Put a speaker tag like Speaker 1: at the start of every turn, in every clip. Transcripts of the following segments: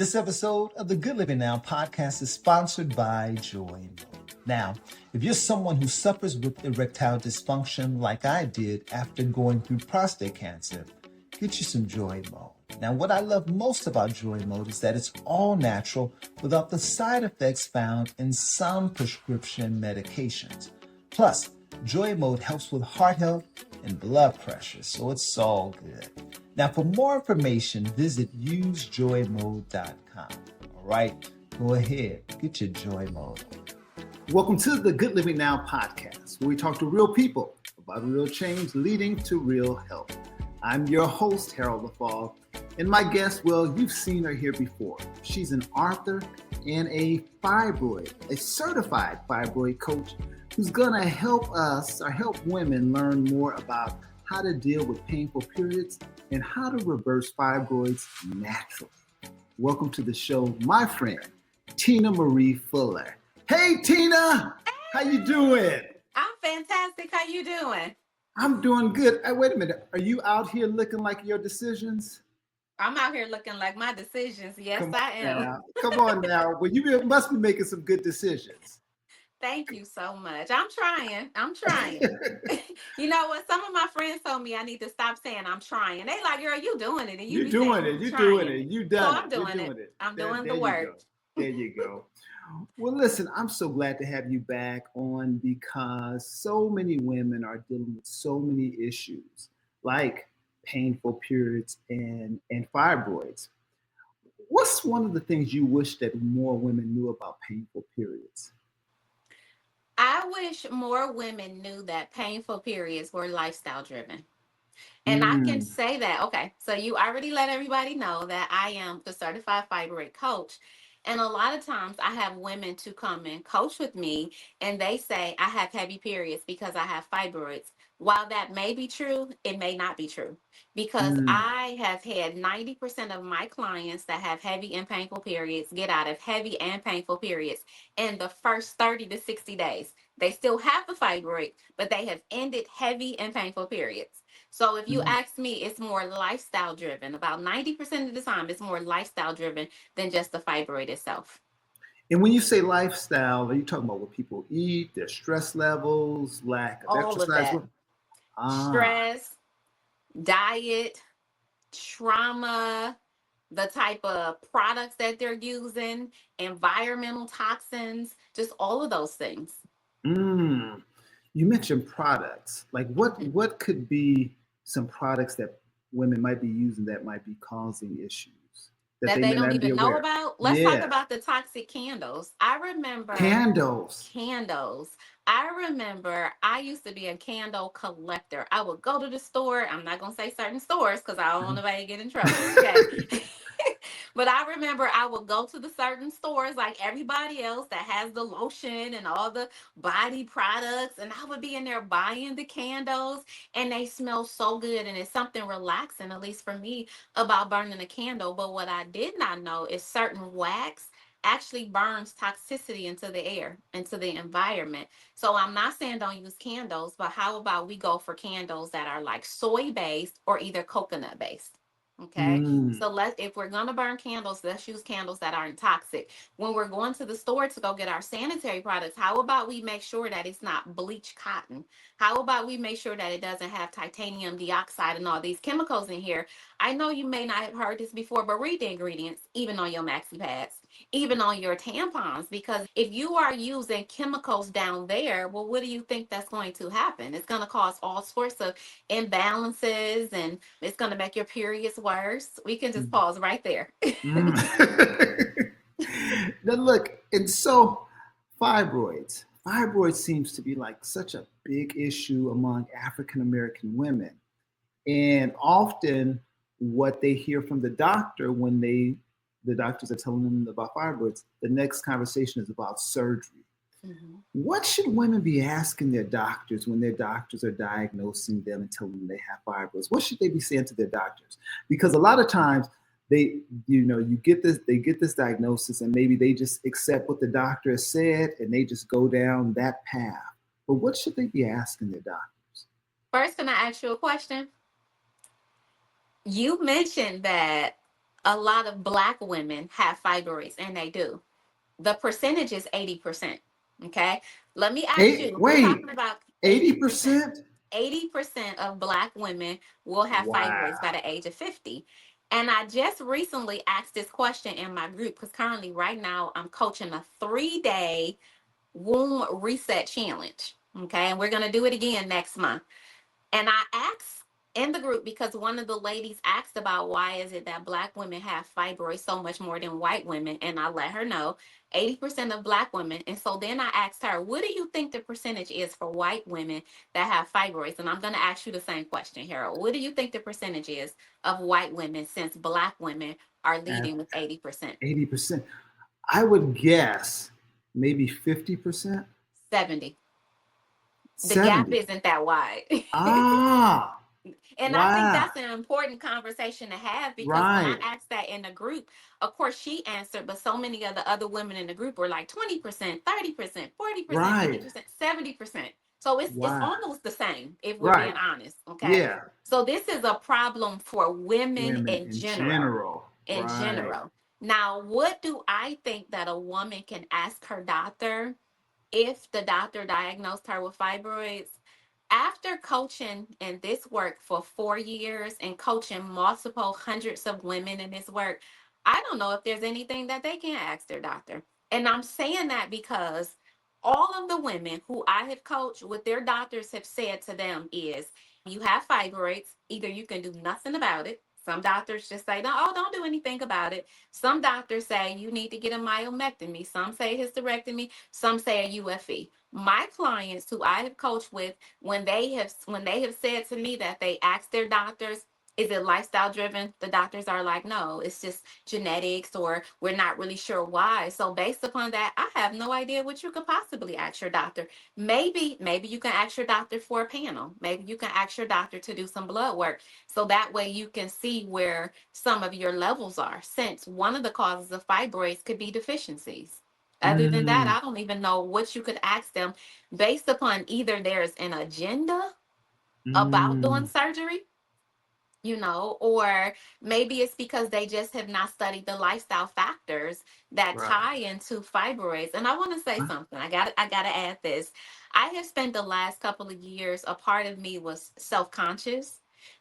Speaker 1: This episode of the Good Living Now podcast is sponsored by Joy Mode. Now, if you're someone who suffers with erectile dysfunction like I did after going through prostate cancer, get you some Joy Mode. Now, what I love most about Joy Mode is that it's all natural without the side effects found in some prescription medications. Plus, Joy Mode helps with heart health and blood pressure, so it's all good. Now, for more information, visit usejoymode.com. All right, go ahead, get your Joy Mode. Welcome to the Good Living Now podcast, where we talk to real people about real change leading to real health. I'm your host, Harold LaFall, and my guest, well, you've seen her here before. She's an author and a certified fibroid coach who's gonna help us or help women learn more about how to deal with painful periods and how to reverse fibroids naturally. Welcome to the show, my friend, Tina Marie Fuller. Hey, Tina, how you doing?
Speaker 2: I'm fantastic. How you doing?
Speaker 1: I'm doing good. Hey, wait a minute. Are you out here looking like your decisions?
Speaker 2: I'm out here looking like my decisions. Yes, I am.
Speaker 1: Come on now. Well, you must be making some good decisions.
Speaker 2: Thank you so much. I'm trying. You know what? Some of my friends told me I need to stop saying I'm trying. They like, girl, you doing it. And
Speaker 1: You're doing it. You done
Speaker 2: so I'm doing it. I'm doing the work.
Speaker 1: There you go. Well, listen, I'm so glad to have you back on because so many women are dealing with so many issues like painful periods and fibroids. What's one of the things you wish that more women knew about painful periods?
Speaker 2: I wish more women knew that painful periods were lifestyle driven. And I can say that, okay, so you already let everybody know that I am the certified fibroid coach. And a lot of times I have women to come and coach with me and they say I have heavy periods because I have fibroids. While that may be true, it may not be true because I have had 90% of my clients that have heavy and painful periods get out of heavy and painful periods in the first 30 to 60 days. They still have the fibroid, but they have ended heavy and painful periods. So if you ask me, it's more lifestyle driven. About 90% of the time, it's more lifestyle driven than just the fibroid itself.
Speaker 1: And when you say lifestyle, are you talking about what people eat, their stress levels, lack of exercise?
Speaker 2: Of that. Stress, diet, trauma, the type of products that they're using, environmental toxins, just all of those things.
Speaker 1: You mentioned products. Like what could be some products that women might be using that might be causing issues?
Speaker 2: That they don't even know about? Let's talk about the toxic candles. I remember candles. I remember I used to be a candle collector. I would go to the store. I'm not going to say certain stores because I don't want nobody to get in trouble. Okay. But I remember I would go to the certain stores like everybody else that has the lotion and all the body products. And I would be in there buying the candles and they smell so good. And it's something relaxing, at least for me, about burning a candle. But what I did not know is certain wax actually burns toxicity into the air, into the environment. So I'm not saying don't use candles, but how about we go for candles that are like soy based or either coconut based? Okay. So if we're going to burn candles, let's use candles that aren't toxic. When we're going to the store to go get our sanitary products, how about we make sure that it's not bleach cotton? How about we make sure that it doesn't have titanium dioxide and all these chemicals in here? I know you may not have heard this before, but read the ingredients, even on your maxi pads, even on your tampons, because if you are using chemicals down there, well, what do you think that's going to happen? It's going to cause all sorts of imbalances and it's going to make your periods worse. We can just pause right there.
Speaker 1: Now look, and so fibroids seems to be like such a big issue among African American women. And often what they hear from the doctor when the doctors are telling them about fibroids, the next conversation is about surgery. What should women be asking their doctors when their doctors are diagnosing them and telling them they have fibroids? What should they be saying to their doctors? Because a lot of times they get this diagnosis and maybe they just accept what the doctor has said and they just go down that path. But what should they be asking their doctors?
Speaker 2: First, can I ask you a question? You mentioned that A lot of Black women have fibroids, and they do. The percentage is 80%. Okay. Let me ask you, we're
Speaker 3: Wait,
Speaker 2: talking about 80%.
Speaker 3: 80%?
Speaker 2: 80% of Black women will have
Speaker 3: Wow.
Speaker 2: fibroids by the age of 50. And I just recently asked this question in my group because currently, right now, I'm coaching a 3-day womb reset challenge. Okay. And we're going to do it again next month. And I asked in the group because one of the ladies asked about why is it that Black women have fibroids so much more than white women. And I let her know 80% of Black women. And so then I asked her, what do you think the percentage is for white women that have fibroids? And I'm going to ask you the same question, Harold. What do you think the percentage is of white women since Black women are
Speaker 3: At
Speaker 2: leading with 80%?
Speaker 3: 80%. I would guess maybe 50%.
Speaker 2: 70. The gap
Speaker 3: 70.
Speaker 2: isn't that wide.
Speaker 3: Ah,
Speaker 2: And I think
Speaker 3: wow.
Speaker 2: that's an important conversation to have because when I
Speaker 3: Right.
Speaker 2: asked that in the group, of course she answered, but so many of the other women in the group were like 20%, 30%, 40%,
Speaker 3: Right.
Speaker 2: 50%, 70%. So it's
Speaker 3: Wow.
Speaker 2: almost the same if we're
Speaker 3: Right.
Speaker 2: being honest. Okay.
Speaker 3: Yeah.
Speaker 2: So this is a problem for women
Speaker 3: Women
Speaker 2: in
Speaker 3: in
Speaker 2: general.
Speaker 3: general.
Speaker 2: In
Speaker 3: Right.
Speaker 2: general. Now, what do I think that a woman can ask her doctor if the doctor diagnosed her with fibroids? After coaching in this work for 4 years and coaching multiple hundreds of women in this work, I don't know if there's anything that they can ask their doctor. And I'm saying that because all of the women who I have coached, what their doctors have said to them is, you have fibroids, either you can do nothing about it. Some doctors just say, no, oh, don't do anything about it. Some doctors say you need to get a myomectomy. Some say hysterectomy. Some say a UFE. My clients who I have coached with, when they have said to me that they asked their doctors, is it lifestyle driven? The doctors are like, no, it's just genetics, or we're not really sure why. So based upon that, I have no idea what you could possibly ask your doctor. Maybe you can ask your doctor for a panel. Maybe you can ask your doctor to do some blood work. So that way you can see where some of your levels are, since one of the causes of fibroids could be deficiencies. Other than that,
Speaker 3: Mm,
Speaker 2: I don't even know what you could ask them based upon either there's an agenda about doing
Speaker 3: mm,
Speaker 2: surgery, or maybe it's because they just have not studied the lifestyle factors that
Speaker 3: right.
Speaker 2: tie into fibroids. And I want to say something. I got to add this. I have spent the last couple of years, a part of me was self-conscious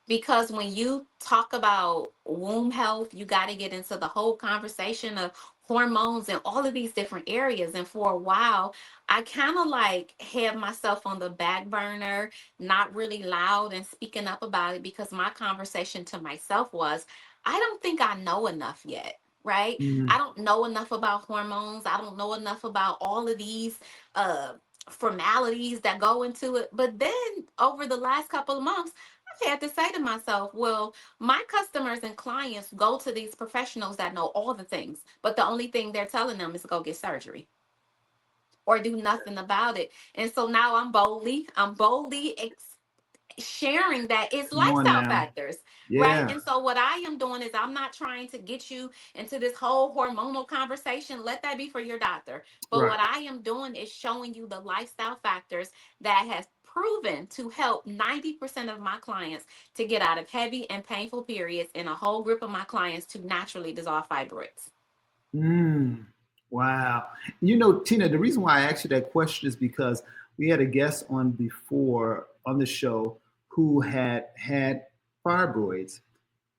Speaker 2: because when you talk about womb health, you got to get into the whole conversation of hormones and all of these different areas. And for a while, I kind of like had myself on the back burner, not really loud and speaking up about it because my conversation to myself was, I don't think I know enough yet. Right? I
Speaker 3: Mm,
Speaker 2: don't know enough about hormones. I don't know enough about all of these uh formalities that go into it. But then over the last couple of months, I've had to say to myself, well, my customers and clients go to these professionals that know all the things, but the only thing they're telling them is to go get surgery or do nothing about it. And so now I'm boldly sharing that it's
Speaker 3: come on
Speaker 2: lifestyle
Speaker 3: now.
Speaker 2: factors, right?
Speaker 3: Yeah.
Speaker 2: And so what I am doing is I'm not trying to get you into this whole hormonal conversation. Let that be for your doctor. But
Speaker 3: Right.
Speaker 2: what I am doing is showing you the lifestyle factors that has proven to help 90% of my clients to get out of heavy and painful periods, and a whole group of my clients to naturally dissolve fibroids.
Speaker 3: Mm, wow. Tina, the reason why I asked you that question is because we had a guest on before on the show who had fibroids,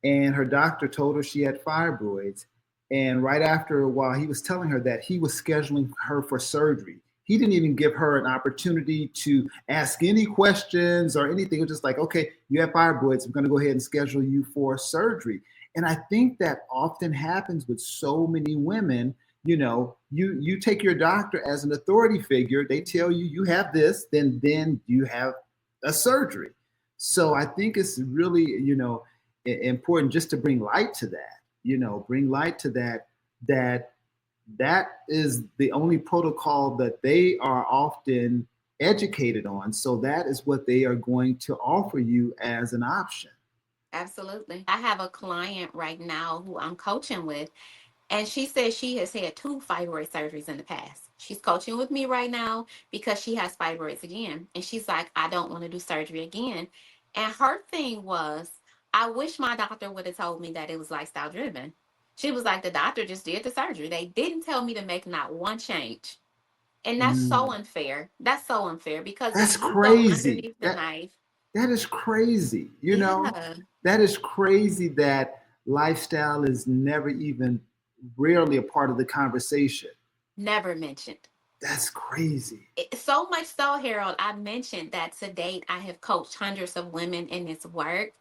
Speaker 3: and her doctor told her she had fibroids. And right after a while, he was telling her that he was scheduling her for surgery. He didn't even give her an opportunity to ask any questions or anything. It was just like, okay, you have fibroids. I'm going to go ahead and schedule you for surgery. And I think that often happens with so many women. You take your doctor as an authority figure. They tell you you have this, then you have a surgery. So I think it's really, important just to bring light to that, bring light to that that is the only protocol that they are often educated on. So that is what they are going to offer you as an option.
Speaker 2: Absolutely. I have a client right now who I'm coaching with, and she says she has had 2 fibroid surgeries in the past. She's coaching with me right now because she has fibroids again. And she's like, I don't want to do surgery again. And her thing was, I wish my doctor would have told me that it was lifestyle driven. She was like, the doctor just did the surgery. They didn't tell me to make not one change. And that's so
Speaker 3: Mm.
Speaker 2: unfair. That's so unfair because if
Speaker 3: That's
Speaker 2: you go
Speaker 3: crazy.
Speaker 2: underneath the knife,
Speaker 3: That is crazy. You know,
Speaker 2: yeah,
Speaker 3: that is crazy that lifestyle is never even rarely a part of the conversation.
Speaker 2: never mentioned.
Speaker 3: That's crazy.
Speaker 2: So much so, Harold, I mentioned that to date, I have coached hundreds of women in this work.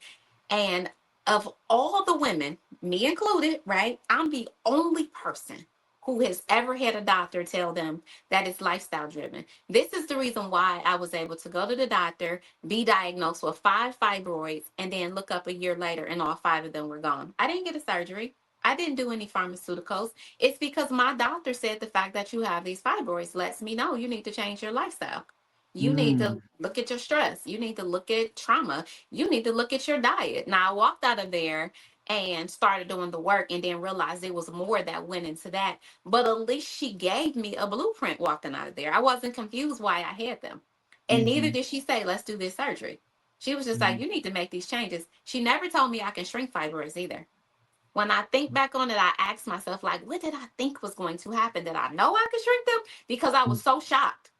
Speaker 2: And of all the women, me included, right? I'm the only person who has ever had a doctor tell them that it's lifestyle driven. This is the reason why I was able to go to the doctor, be diagnosed with 5 fibroids, and then look up a year later and all 5 of them were gone. I didn't get a surgery. I didn't do any pharmaceuticals. It's because my doctor said the fact that you have these fibroids lets me know you need to change your lifestyle. You need to
Speaker 3: Mm.
Speaker 2: look at your stress. You need to look at trauma. You need to look at your diet. Now, I walked out of there and started doing the work and then realized there was more that went into that. But at least she gave me a blueprint walking out of there. I wasn't confused why I had them. And neither
Speaker 3: Mm-hmm.
Speaker 2: did she say, let's do this surgery. She was just like,
Speaker 3: Mm-hmm.
Speaker 2: you need to make these changes. She never told me I can shrink fibroids either. When I think back on it, I ask myself, like, what did I think was going to happen? Did I know I could shrink them? Because I was so shocked.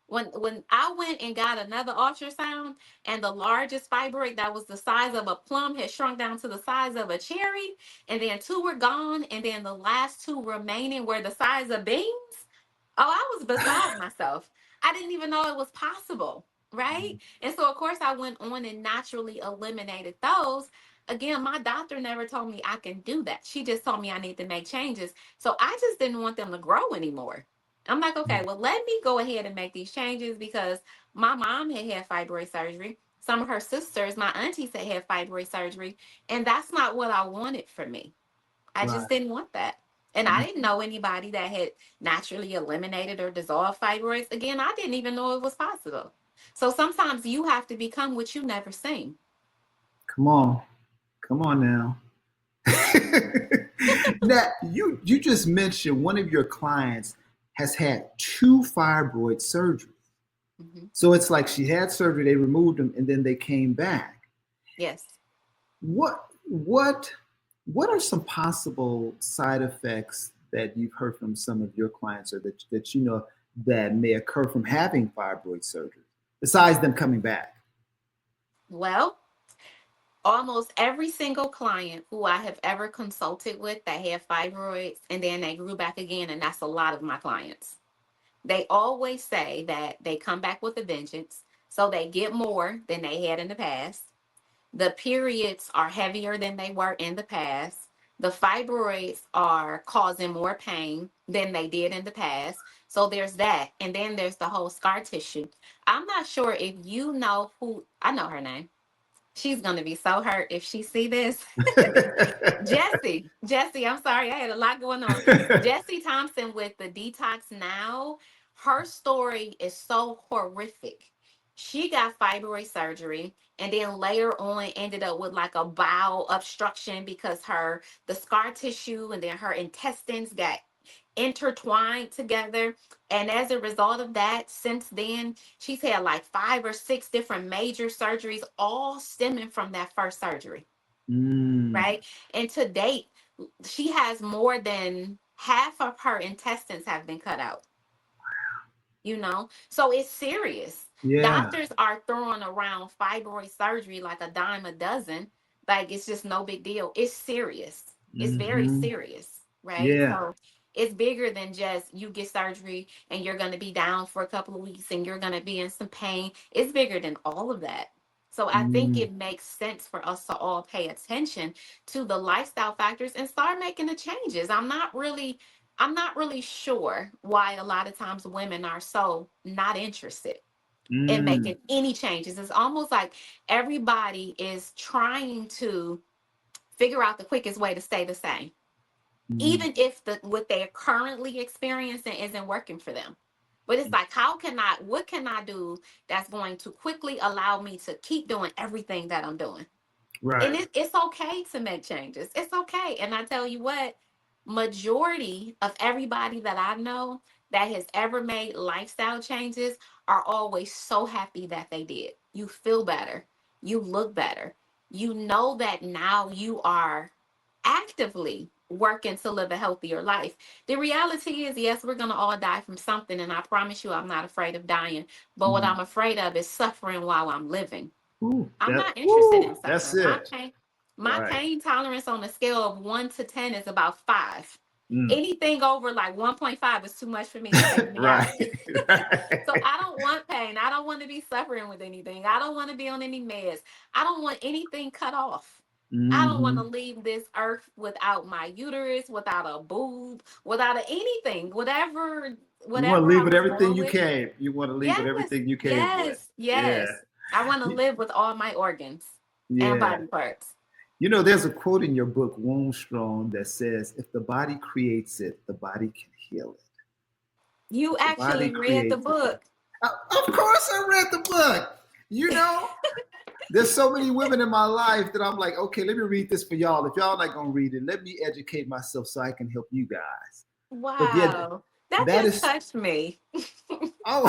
Speaker 2: When I went and got another ultrasound and the largest fibroid that was the size of a plum had shrunk down to the size of a cherry, and then 2 were gone, and then the last 2 remaining were the size of beans. Oh, I was beside myself. I didn't even know it was possible, right? And so, of course, I went on and naturally eliminated those. Again, my doctor never told me I can do that. She just told me I need to make changes. So I just didn't want them to grow anymore. I'm like, okay, well, let me go ahead and make these changes because my mom had fibroid surgery. Some of her sisters, my aunties, had fibroid surgery. And that's not what I wanted for me. I
Speaker 3: Right.
Speaker 2: just didn't want that. And I didn't know anybody that had naturally eliminated or dissolved fibroids. Again, I didn't even know it was possible. So sometimes you have to become what you never seen.
Speaker 3: Come on. Come on now. Now, you just mentioned one of your clients has had 2 fibroid surgeries.
Speaker 2: Hmm.
Speaker 3: So it's like she had surgery, they removed them, and then they came back.
Speaker 2: Yes.
Speaker 3: What are some possible side effects that you've heard from some of your clients or that you know that may occur from having fibroid surgery, besides them coming back?
Speaker 2: Well, almost every single client who I have ever consulted with that had fibroids and then they grew back again, and that's a lot of my clients. They always say that they come back with a vengeance. So they get more than they had in the past. The periods are heavier than they were in the past. The fibroids are causing more pain than they did in the past. So there's that. And then there's the whole scar tissue. I'm not sure if you know who, I know her name. She's going to be so hurt if she see this. Jesse, I'm sorry, I had a lot going on. Jesse Thompson with the Detox Now, her story is so horrific. She got fibroid surgery and then later on ended up with like a bowel obstruction because the scar tissue and then her intestines got intertwined together. And as a result of that, since then, she's had like 5 or 6 different major surgeries, all stemming from that first surgery,
Speaker 3: Mm.
Speaker 2: right? And to date, she has more than half of her intestines have been cut out, so it's serious.
Speaker 3: Yeah.
Speaker 2: Doctors are throwing around fibroid surgery like a dime a dozen, like it's just no big deal. It's serious. It's very
Speaker 3: Hmm.
Speaker 2: serious, right?
Speaker 3: Yeah.
Speaker 2: So it's bigger than just you get surgery and you're going to be down for a couple of weeks and you're going to be in some pain. It's bigger than all of that. So I think
Speaker 3: Mm.
Speaker 2: it makes sense for us to all pay attention to the lifestyle factors and start making the changes. I'm not really sure why a lot of times women are so not interested in
Speaker 3: Mm.
Speaker 2: making any changes. It's almost like everybody is trying to figure out the quickest way to stay the same,
Speaker 3: Mm.
Speaker 2: even if what they're currently experiencing isn't working for them. But it's like, what can I do that's going to quickly allow me to keep doing everything that I'm doing? And
Speaker 3: Right.
Speaker 2: it's okay to make changes. It's okay. And I tell you what, majority of everybody that I know that has ever made lifestyle changes are always so happy that they did. You feel better. You look better. You know that now you are actively working to live a healthier life. The reality is, yes, we're going to all die from something. And I promise you, I'm not afraid of dying. But what I'm afraid of is suffering while I'm living. I'm not interested in
Speaker 3: That's
Speaker 2: suffering.
Speaker 3: it.
Speaker 2: My pain tolerance on a scale of 1 to 10 is about 5. Anything over like 1.5 is too much for me to take me out. So I don't want pain. I don't want to be suffering with anything. I don't want to be on any meds. I don't want anything cut off. I don't want to leave this earth without my uterus, without a boob, without anything, whatever
Speaker 3: You want to leave
Speaker 2: I
Speaker 3: with
Speaker 2: was
Speaker 3: everything
Speaker 2: born
Speaker 3: you
Speaker 2: with.
Speaker 3: came. You want to leave with everything you came with.
Speaker 2: Yes. I want to live with all my organs and body parts.
Speaker 3: You know, there's a quote in your book, Womb Strong, that says, if the body creates it, the body can heal it.
Speaker 2: You actually read the book.
Speaker 3: Of course I read the book. You know, there's so many women in my life that I'm like, okay, let me read this for y'all. If y'all not going to read it, let me educate myself so I can help you guys.
Speaker 2: Wow. That just touched me.
Speaker 3: Oh,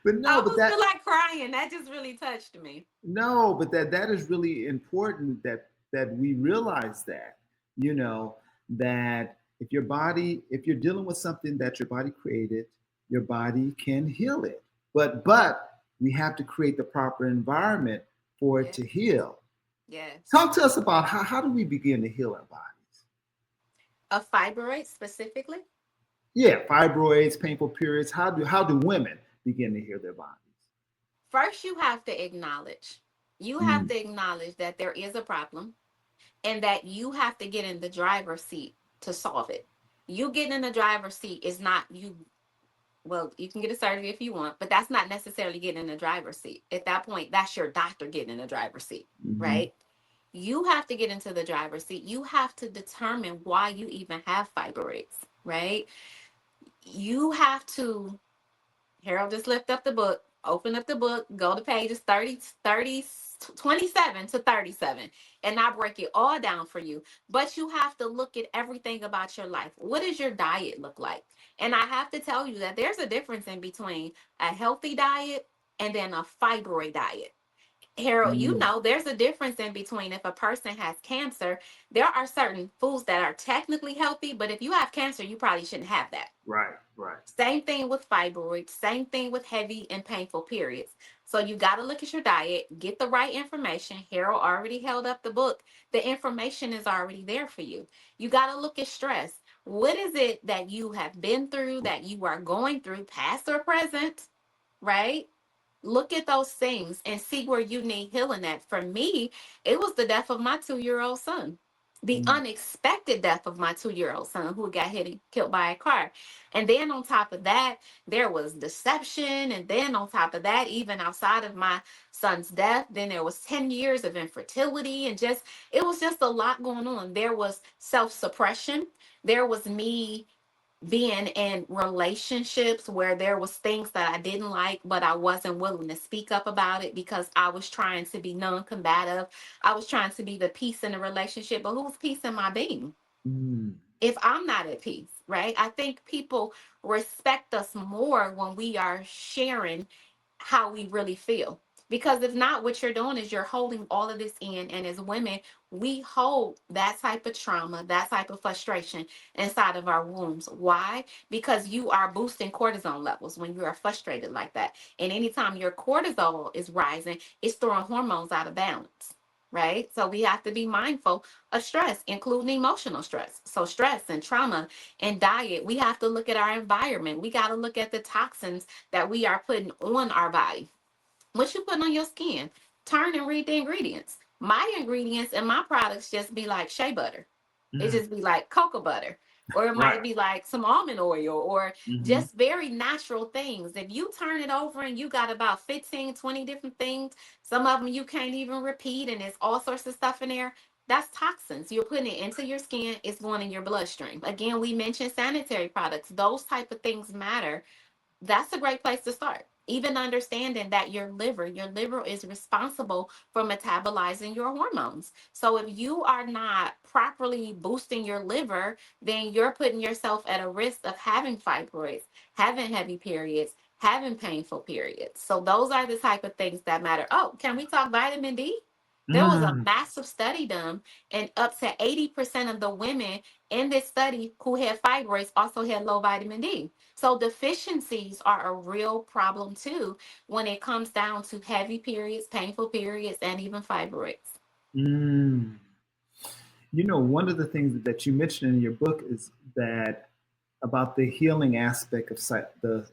Speaker 3: but no,
Speaker 2: I almost feel like crying. That just really touched me.
Speaker 3: No, but that is really important that we realize that, you know, that if you're dealing with something that your body created, your body can heal it. But we have to create the proper environment for it to heal.
Speaker 2: Yes.
Speaker 3: Talk to us about how do we begin to heal our bodies?
Speaker 2: A fibroid specifically?
Speaker 3: Yeah, fibroids, painful periods. How do women begin to heal their bodies?
Speaker 2: First, you have to acknowledge. You have to acknowledge that there is a problem and that you have to get in the driver's seat to solve it. You getting in the driver's seat is not you. Well, you can get a surgery if you want, but that's not necessarily getting in the driver's seat. At that point, that's your doctor getting in the driver's seat, right? You have to get into the driver's seat. You have to determine why you even have fibroids, right? You have to, Harold just lift up the book, open up the book, go to pages 27 to 37, and I break it all down for you. But you have to look at everything about your life. What does your diet look like? And I have to tell you that there's a difference in between a healthy diet and then a fibroid diet. Harold, you know, there's a difference in between if a person has cancer, there are certain foods that are technically healthy, but if you have cancer, you probably shouldn't have that.
Speaker 3: Right.
Speaker 2: Same thing with fibroids, same thing with heavy and painful periods. So you got to look at your diet, get the right information. Harold already held up the book. The information is already there for you. You got to look at stress. What is it that you have been through, that you are going through, past or present, right? Look at those things and see where you need healing at. For me, it was the death of my 2-year-old son. The unexpected death of my 2-year-old son who got killed by a car. And then on top of that, there was deception. And then on top of that, even outside of my son's death, then there was 10 years of infertility and it was just a lot going on. There was self-suppression. There was me being in relationships where there was things that I didn't like, but I wasn't willing to speak up about it because I was trying to be non-combative. I was trying to be the peace in the relationship, but who's peace in my being? If I'm not at peace, right? I think people respect us more when we are sharing how we really feel. Because if not, what you're doing is you're holding all of this in. And as women, we hold that type of trauma, that type of frustration inside of our wombs. Why? Because you are boosting cortisone levels when you are frustrated like that. And anytime your cortisol is rising, it's throwing hormones out of balance. Right? So we have to be mindful of stress, including emotional stress. So stress and trauma and diet, we have to look at our environment. We got to look at the toxins that we are putting on our body. What you putting on your skin? Turn and read the ingredients. My ingredients and my products just be like shea butter. It just be like cocoa butter. Or it might be like some almond oil or just very natural things. If you turn it over and you got about 15, 20 different things, some of them you can't even repeat and there's all sorts of stuff in there. That's toxins. You're putting it into your skin. It's going in your bloodstream. Again, we mentioned sanitary products. Those type of things matter. That's a great place to start. Even understanding that your liver is responsible for metabolizing your hormones. So if you are not properly boosting your liver, then you're putting yourself at a risk of having fibroids, having heavy periods, having painful periods. So those are the type of things that matter. Oh, can we talk vitamin D? There was a massive study done, and up to 80% of the women in this study who had fibroids also had low vitamin D. So deficiencies are a real problem too when it comes down to heavy periods, painful periods, and even fibroids.
Speaker 3: One of the things that you mentioned in your book is that about the healing aspect of the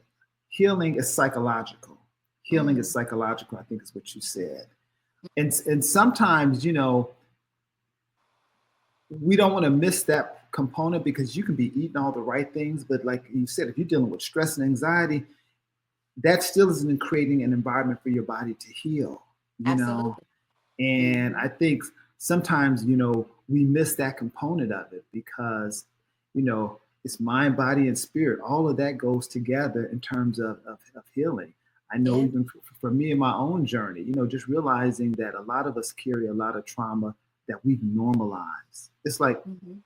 Speaker 3: healing is psychological. Healing is psychological, I think is what you said. And sometimes, we don't want to miss that component because you can be eating all the right things, but like you said, if you're dealing with stress and anxiety, that still isn't creating an environment for your body to heal,
Speaker 2: Absolutely.
Speaker 3: And I think sometimes, we miss that component of it because, it's mind, body, and spirit. All of that goes together in terms of healing. I know even for me in my own journey, just realizing that a lot of us carry a lot of trauma that we've normalized. It's like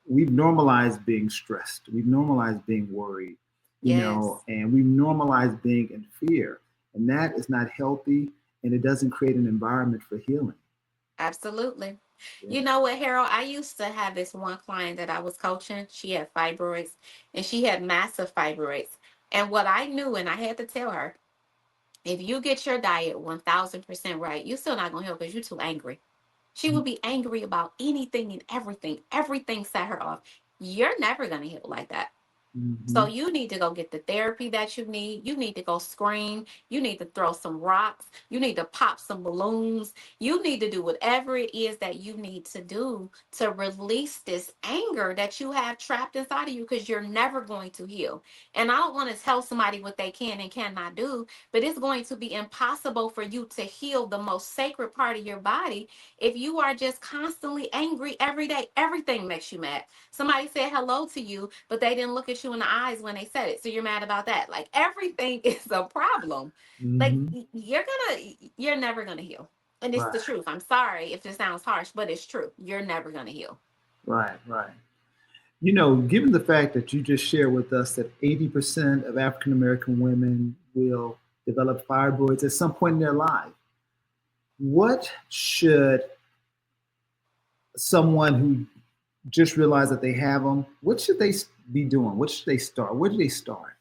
Speaker 3: we've normalized being stressed. We've normalized being worried, and we've normalized being in fear. And that is not healthy, and it doesn't create an environment for healing.
Speaker 2: Absolutely. Yeah. You know what, Harold? I used to have this one client that I was coaching. She had fibroids, and she had massive fibroids. And what I knew, and I had to tell her, if you get your diet 1000% right, you're still not going to heal because you're too angry. She would be angry about anything and everything. Everything set her off. You're never going to heal like that. So you need to go get the therapy that you need. You need to go scream. You need to throw some rocks. You need to pop some balloons. You need to do whatever it is that you need to do to release this anger that you have trapped inside of you because you're never going to heal. And I don't want to tell somebody what they can and cannot do, but it's going to be impossible for you to heal the most sacred part of your body if you are just constantly angry every day. Everything makes you mad. Somebody said hello to you, but they didn't look at you in the eyes when they said it. So you're mad about that. Like everything is a problem. Like you're never gonna heal. And it's the truth. I'm sorry if it sounds harsh, but it's true. You're never gonna heal.
Speaker 3: Right. Given the fact that you just shared with us that 80% of African American women will develop fibroids at some point in their life, what should someone who just realize that they have them, what should they be doing? What should they start? Where do they start?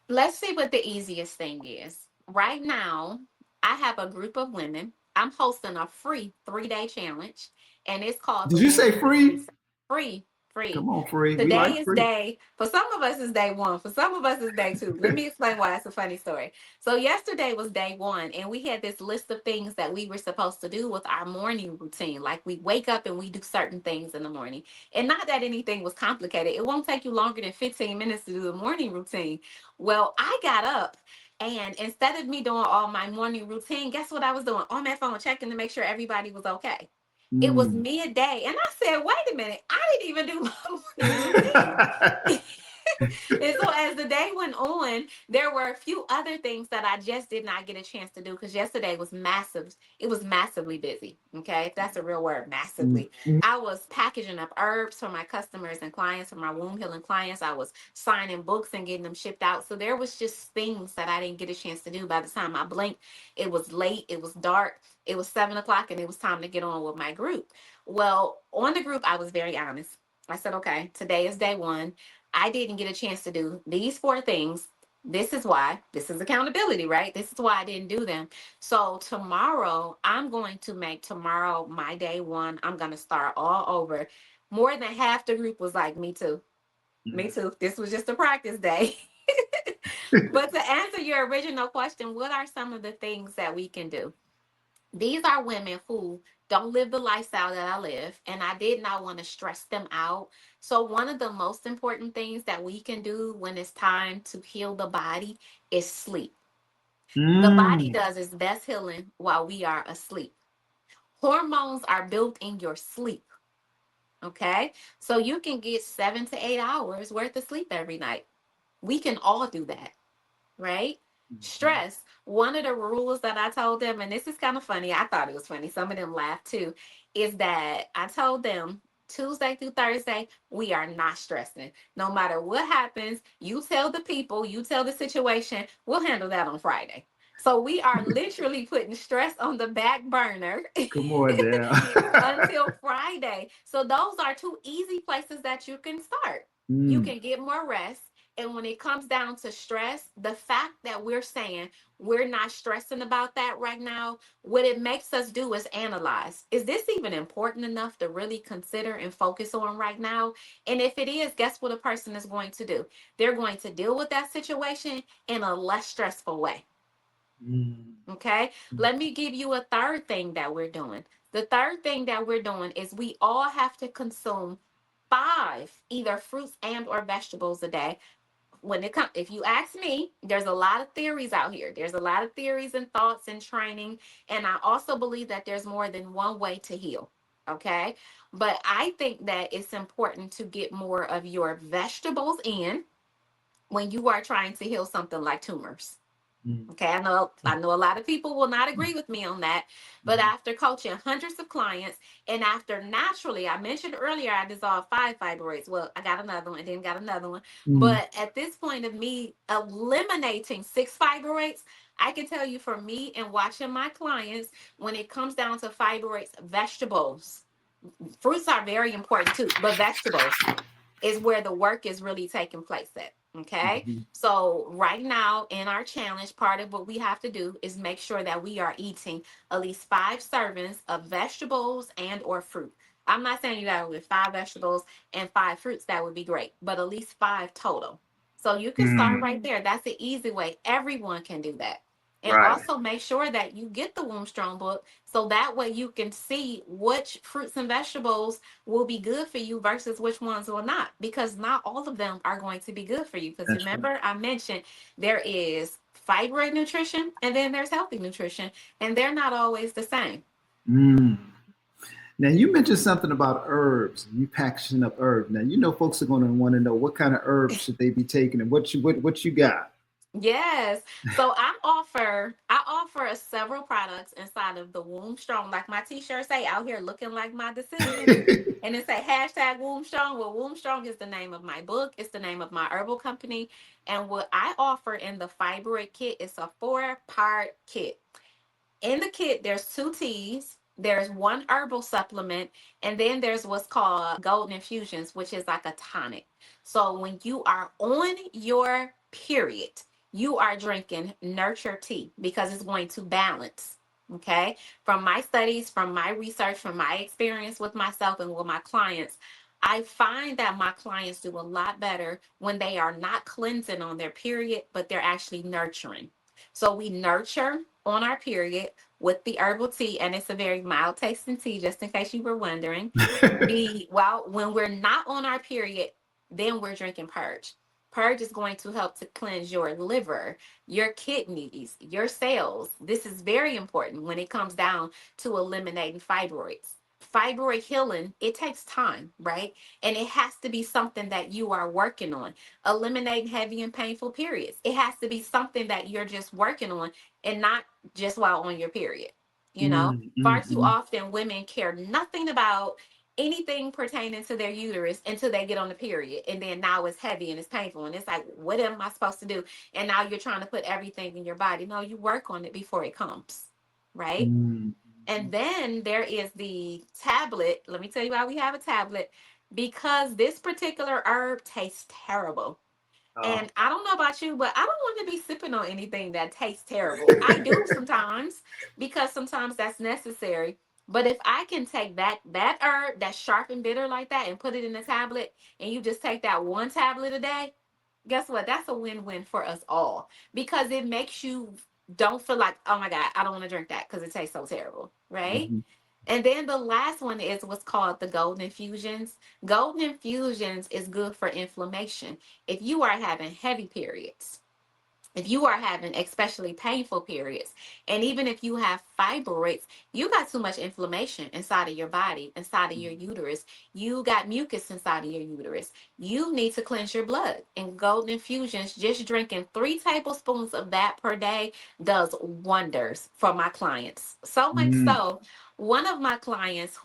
Speaker 2: Let's see what the easiest thing is. Right now, I have a group of women. I'm hosting a free 3-day challenge, and it's called.
Speaker 3: Did you say free?
Speaker 2: Free.
Speaker 3: Come on, free.
Speaker 2: Today is day. For some of us, it's day one. For some of us, it's day two. Let me explain why it's a funny story. So yesterday was day one, and we had this list of things that we were supposed to do with our morning routine. Like we wake up and we do certain things in the morning. And not that anything was complicated. It won't take you longer than 15 minutes to do the morning routine. Well, I got up. And instead of me doing all my morning routine, guess what I was doing? On my phone, checking to make sure everybody was okay. It was midday. And I said, wait a minute, I didn't even do my morning routine. And so as the day went on, there were a few other things that I just did not get a chance to do because yesterday was massive. It was massively busy. Okay. If that's a real word, massively. I was packaging up herbs for my customers and clients, for my womb healing clients. I was signing books and getting them shipped out. So there was just things that I didn't get a chance to do. By the time I blinked, it was late. It was dark. It was 7 o'clock and it was time to get on with my group. Well, on the group, I was very honest. I said, okay, today is day one. I didn't get a chance to do these 4 things. This is why. This is accountability, right? This is why I didn't do them. So tomorrow, I'm going to make tomorrow my day one. I'm going to start all over. More than half the group was like, me too. Me too. This was just a practice day. But to answer your original question, what are some of the things that we can do? These are women who don't live the lifestyle that I live, and I did not want to stress them out. So, one of the most important things that we can do when it's time to heal the body is sleep. The body does its best healing while we are asleep. Hormones are built in your sleep. Okay. So, you can get 7 to 8 hours worth of sleep every night. We can all do that, right? Stress. One of the rules that I told them, and this is kind of funny, I thought it was funny, some of them laughed too, is that I told them Tuesday through Thursday, we are not stressing. No matter what happens, you tell the people, you tell the situation, we'll handle that on Friday. So we are literally putting stress on the back burner
Speaker 3: Come on now.
Speaker 2: until Friday. So those are two easy places that you can start. You
Speaker 3: Mm,
Speaker 2: can get more rest. And when it comes down to stress, the fact that we're saying we're not stressing about that right now, what it makes us do is analyze. Is this even important enough to really consider and focus on right now? And if it is, guess what a person is going to do? They're going to deal with that situation in a less stressful way.
Speaker 3: mm,
Speaker 2: Okay. Let me give you a third thing that we're doing. The third thing that we're doing is we all have to consume five either fruits and or vegetables a day. When it comes, if you ask me, there's a lot of theories out here. There's a lot of theories and thoughts and training. And I also believe that there's more than one way to heal. Okay. But I think that it's important to get more of your vegetables in when you are trying to heal something like tumors.
Speaker 3: mm,
Speaker 2: Okay, I know a lot of people will not agree with me on that, but
Speaker 3: mm,
Speaker 2: after coaching hundreds of clients and after naturally, I mentioned earlier I dissolved 5 fibroids. Well, I got another one and then got another one.
Speaker 3: mm.
Speaker 2: But at this point of me eliminating 6 fibroids, I can tell you for me and watching my clients, when it comes down to fibroids, vegetables, fruits are very important too, but vegetables is where the work is really taking place at. Okay.
Speaker 3: Mhm.
Speaker 2: So right now in our challenge, part of what we have to do is make sure that we are eating at least 5 servings of vegetables and or fruit. I'm not saying you gotta with 5 vegetables and 5 fruits. That would be great, but at least 5 total. So you can start right there. That's the easy way. Everyone can do that. And
Speaker 3: Right.
Speaker 2: also make sure that you get the Womb Strong book so that way you can see which fruits and vegetables will be good for you versus which ones will not, because not all of them are going to be good for you. Because
Speaker 3: That's right.
Speaker 2: remember, I mentioned there is fibroid nutrition and then there's healthy nutrition, and they're not always the same.
Speaker 3: Mm. Now you mentioned something about herbs. You packaging up herbs. Now you know folks are going to want to know what kind of herbs should they be taking and what you got.
Speaker 2: Yes. So I offer several products inside of the Womb Strong, like my t-shirt say, out here looking like my decision. And it say hashtag Womb Strong. Well, Womb Strong is the name of my book. It's the name of my herbal company. And what I offer in the fibroid kit is a 4-part kit. In the kit, there's 2 teas, there's one herbal supplement, and then there's what's called golden infusions, which is like a tonic. So when you are on your period, you are drinking nurture tea because it's going to balance. Okay. From my studies, from my research, from my experience with myself and with my clients, I find that my clients do a lot better when they are not cleansing on their period, but they're actually nurturing. So we nurture on our period with the herbal tea, and it's a very mild tasting tea, just in case you were wondering. When we're not on our period, then we're drinking purge. Purge is going to help to cleanse your liver, your kidneys, your cells. This is very important when it comes down to eliminating fibroids. Fibroid healing, it takes time, right? And it has to be something that you are working on. Eliminating heavy and painful periods. It has to be something that you're just working on and not just while on your period. You know,
Speaker 3: Mm,
Speaker 2: far
Speaker 3: mm,
Speaker 2: too
Speaker 3: mm.
Speaker 2: often women care nothing about anything pertaining to their uterus until they get on the period. And then now it's heavy and it's painful. And it's like, what am I supposed to do? And now you're trying to put everything in your body. No, you work on it before it comes. Right.
Speaker 3: Mm,
Speaker 2: And then there is the tablet. Let me tell you why we have a tablet. Because this particular herb tastes terrible.
Speaker 3: uh,
Speaker 2: And I don't know about you, but I don't want to be sipping on anything that tastes terrible. I do sometimes because sometimes that's necessary. But if I can take that herb that's sharp and bitter like that and put it in a tablet, and you just take that one tablet a day, guess what? That's a win-win for us all because it makes you don't feel like, oh my God, I don't want to drink that because it tastes so terrible, right?
Speaker 3: mhm,
Speaker 2: And then the last one is what's called the golden infusions. Golden infusions is good for inflammation. If you are having heavy periods, if you are having especially painful periods, and even if you have fibroids, you got too much inflammation inside of your body, inside of your uterus. You got mucus inside of your uterus. You need to cleanse your blood. And golden infusions, just drinking 3 tablespoons of that per day does wonders for my clients. So much
Speaker 3: mm,
Speaker 2: so, one of my clients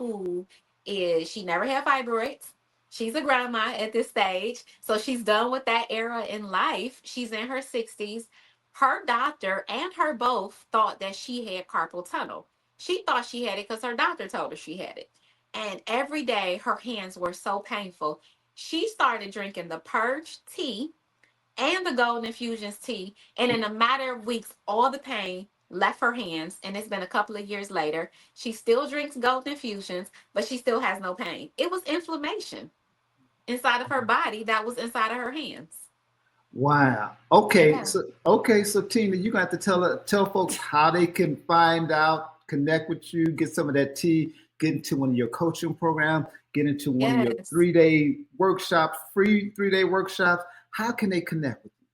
Speaker 2: she never had fibroids. She's a grandma at this stage. So she's done with that era in life. She's in her 60s. Her doctor and her both thought that she had carpal tunnel. She thought she had it because her doctor told her she had it. And every day her hands were so painful. She started drinking the Purge tea and the Golden Infusions tea. And in a matter of weeks, all the pain left her hands. And it's been a couple of years later. She still drinks Golden Infusions, but she still has no pain. It was inflammation inside of her body that was inside of her hands.
Speaker 3: Wow. Okay.
Speaker 2: Yeah.
Speaker 3: So Tina, you're gonna have to tell folks how they can find out, connect with you, get some of that tea, get into one of your coaching programs, get into one of your 3-day workshops, free 3-day workshops. How can they connect with you?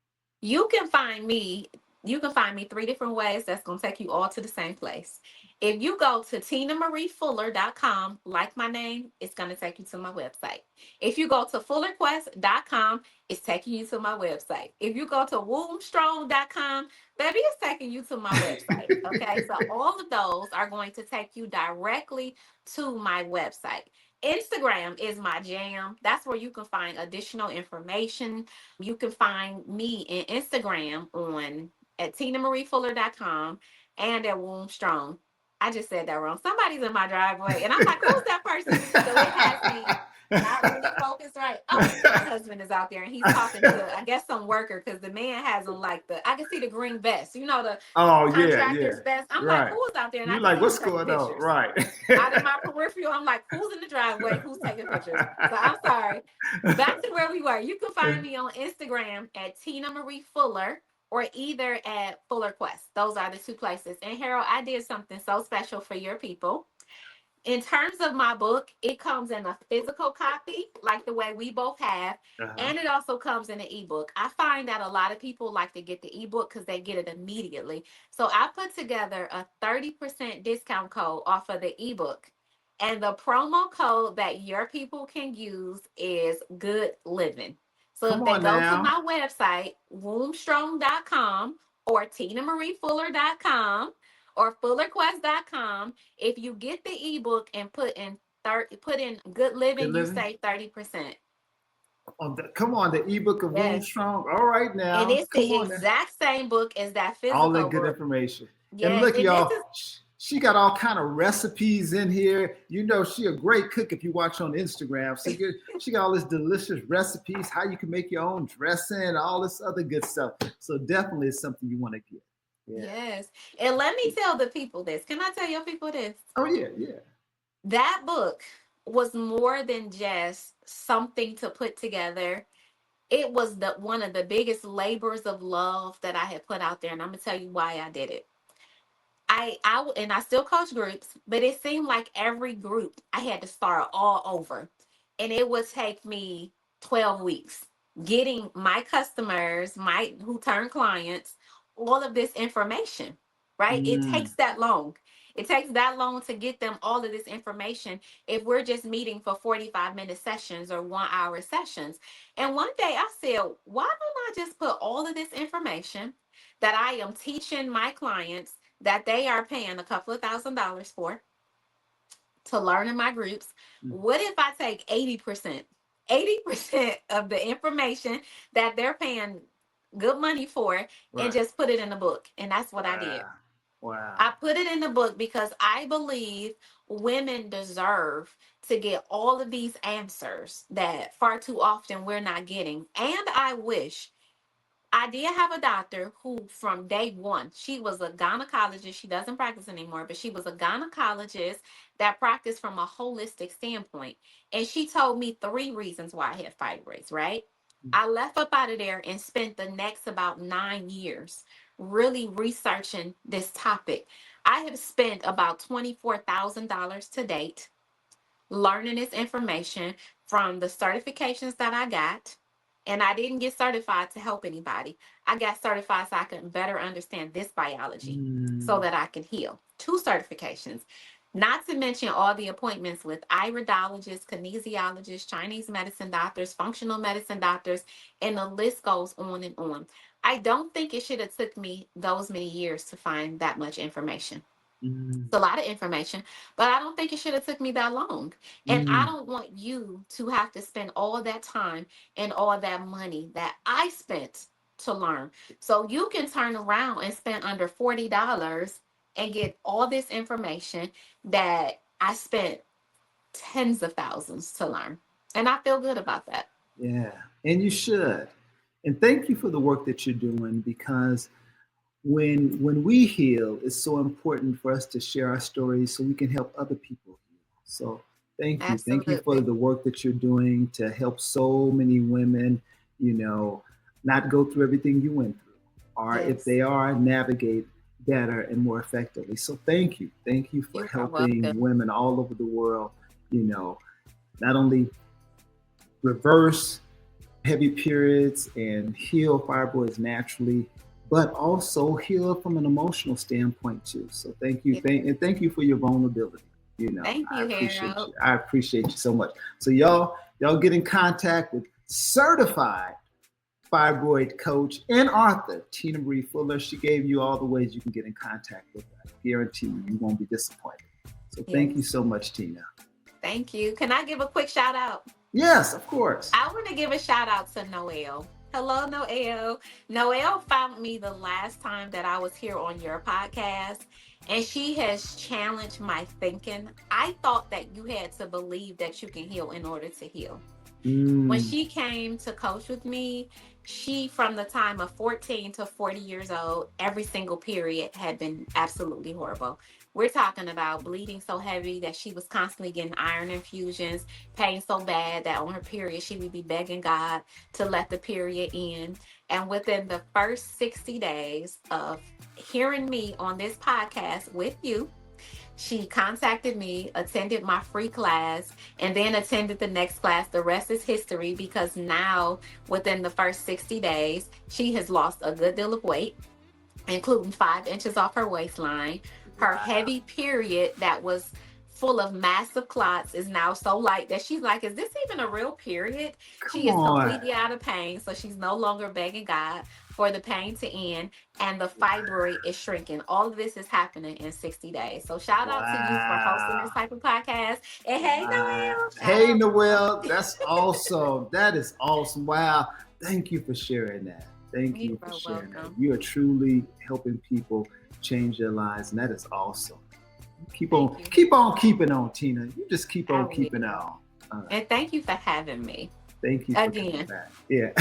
Speaker 2: You can find me 3 different ways that's going to take you all to the same place. If you go to TinaMarieFuller.com, like my name, it's going to take you to my website. If you go to FullerQuest.com, it's taking you to my website. If you go to WombStrong.com, baby, it's taking you to my website. Okay, so all of those are going to take you directly to my website. Instagram is my jam. That's where you can find additional information. You can find me in Instagram on at TinaMarieFuller.com and at Womb Strong. I just said that wrong. Somebody's in my driveway, and I'm like, who's that person? So it has me not really focused right. Oh, my husband is out there, and he's talking to, I guess, some worker, because the man has on like I can see the green vest. You know, the contractor's vest. I'm like, who's out there? And
Speaker 3: you're like, what's going on? Right.
Speaker 2: Out of my peripheral, I'm like, who's in the driveway? Who's taking pictures? So I'm sorry. Back to where we were. You can find me on Instagram at Tina Marie Fuller, or either at Fuller Quest. Those are the two places. And Harold, I did something so special for your people. In terms of my book, it comes in a physical copy, like the way we both have, and it also comes in an ebook. I find that a lot of people like to get the ebook because they get it immediately. So I put together a 30% discount code off of the ebook. And the promo code that your people can use is Good Living. So if they go to my website, wombstrong.com or TinaMarieFuller.com or FullerQuest.com, if you get the ebook and put in Good Living, you save 30%.
Speaker 3: Come on, the ebook of Womb Strong. All right now.
Speaker 2: And it's the exact same book as that physical
Speaker 3: all that good
Speaker 2: book.
Speaker 3: Information.
Speaker 2: Yes.
Speaker 3: And look, y'all, she got all kind of recipes in here. You know, she a great cook if you watch on Instagram. So she got all this delicious recipes, how you can make your own dressing, all this other good stuff. So definitely it's something you want to get.
Speaker 2: Yeah. Yes. And let me tell the people this. Can I tell your people this?
Speaker 3: Oh, yeah.
Speaker 2: That book was more than just something to put together. It was one of the biggest labors of love that I had put out there. And I'm going to tell you why I did it. I still coach groups, but it seemed like every group I had to start all over. And it would take me 12 weeks getting my customers, who turn clients, all of this information, right? It takes that long. It takes that long to get them all of this information if we're just meeting for 45-minute sessions or 1-hour sessions. And one day I said, why don't I just put all of this information that I am teaching my clients that they are paying a couple of $1,000s for to learn in my groups? What if I take 80% of the information that they're paying good money for and just put it in the book? And that's what I did.
Speaker 3: Wow.
Speaker 2: I put it in the book because I believe women deserve to get all of these answers that far too often we're not getting. And I wish I did have a doctor who, from day one, she was a gynecologist. She doesn't practice anymore, but she was a gynecologist that practiced from a holistic standpoint. And she told me 3 reasons why I had fibroids, right? I left up out of there and spent the next about 9 years really researching this topic. I have spent about $24,000 to date learning this information from the certifications that I got. And I didn't get certified to help anybody. I got certified so I could better understand this biology so that I can heal. 2 certifications. Not to mention all the appointments with iridologists, kinesiologists, Chinese medicine doctors, functional medicine doctors, and the list goes on and on. I don't think it should have took me those many years to find that much information. It's a lot of information, but I don't think it should have took me that long. And I don't want you to have to spend all that time and all that money that I spent to learn. So you can turn around and spend under $40 and get all this information that I spent tens of thousands to learn. And I feel good about that.
Speaker 3: Yeah, and you should. And thank you for the work that you're doing, because when we heal, it's so important for us to share our stories so we can help other people heal. So thank you.
Speaker 2: Absolutely.
Speaker 3: Thank you for the work that you're doing to help so many women, not go through everything you went through, or if they are, navigate better and more effectively. So thank you. Thank you for helping women all over the world, not only reverse heavy periods and heal fibroids naturally, but also heal from an emotional standpoint too. So thank you. Thank you for your vulnerability.
Speaker 2: Thank you,
Speaker 3: I appreciate you so much. So y'all get in contact with certified fibroid coach and author Tina Marie Fuller. She gave you all the ways you can get in contact with her. I guarantee you won't be disappointed. So thank you so much, Tina.
Speaker 2: Thank you. Can I give a quick shout out?
Speaker 3: Yes, of course.
Speaker 2: I want to give a shout out to Noelle. Hello, Noelle. Noelle found me the last time that I was here on your podcast, and she has challenged my thinking. I thought that you had to believe that you can heal in order to heal. When she came to coach with me, she, from the time of 14 to 40 years old, every single period had been absolutely horrible. We're talking about bleeding so heavy that she was constantly getting iron infusions, pain so bad that on her period, she would be begging God to let the period end. And within the first 60 days of hearing me on this podcast with you, she contacted me, attended my free class, and then attended the next class. The rest is history, because now, within the first 60 days, she has lost a good deal of weight, including 5 inches off her waistline. Her heavy period that was full of massive clots is now so light that she's like, is this even a real period? She is completely out of pain, so she's no longer begging God for the pain to end, and the fibroid is shrinking. All of this is happening in 60 days. So shout out to you for hosting this type of podcast. And hey, Noelle.
Speaker 3: Hey, Noelle. That's awesome. That is awesome. Wow. Thank you for sharing that. Thank you for sharing that. You are truly helping people change their lives, and that is awesome. Keep on keeping on, Tina. You just keep on keeping on.
Speaker 2: And thank you for having me.
Speaker 3: Thank you
Speaker 2: again.
Speaker 3: Yeah.